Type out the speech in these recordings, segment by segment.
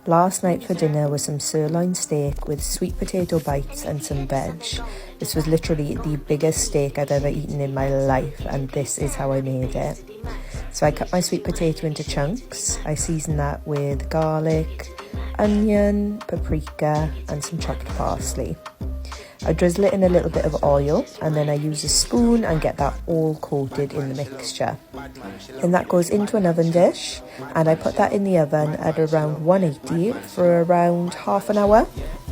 Last night for dinner was some sirloin steak with sweet potato bites and some veg. This was literally the biggest steak I've ever eaten in my life, and this is how I made it. So I cut my sweet potato into chunks. I seasoned that with garlic, onion, paprika and some chopped parsley. I drizzle it in a little bit of oil and then I use a spoon and get that all coated in the mixture. Then that goes into an oven dish and I put that in the oven at around 180 for around half an hour,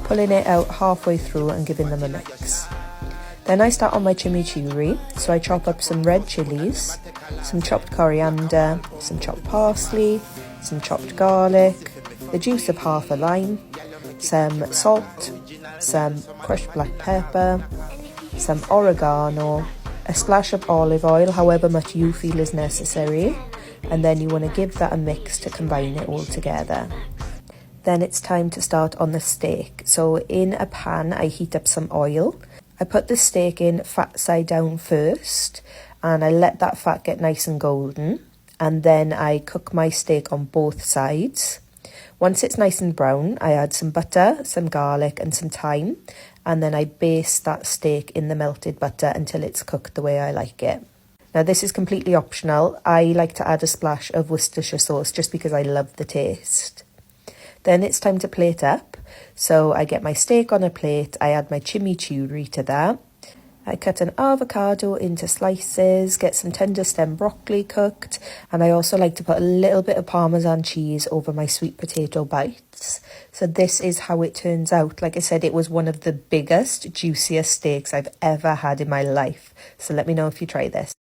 pulling it out halfway through and giving them a mix. Then I start on my chimichurri, so I chop up some red chilies, some chopped coriander, some chopped parsley, some chopped garlic, the juice of half a lime, some salt, some crushed black pepper, some oregano, a splash of olive oil, however much you feel is necessary, and then you want to give that a mix to combine it all together. Then it's time to start on the steak. So in a pan I heat up some oil. I put the steak in fat side down first and I let that fat get nice and golden, and then I cook my steak on both sides. Once it's nice and brown, I add some butter, some garlic and some thyme, and then I baste that steak in the melted butter until it's cooked the way I like it. Now this is completely optional. I like to add a splash of Worcestershire sauce just because I love the taste. Then it's time to plate up. So I get my steak on a plate, I add my chimichurri to that. I cut an avocado into slices, get some tender stem broccoli cooked, and I also like to put a little bit of Parmesan cheese over my sweet potato bites. So this is how it turns out. Like I said, it was one of the biggest, juiciest steaks I've ever had in my life. So let me know if you try this.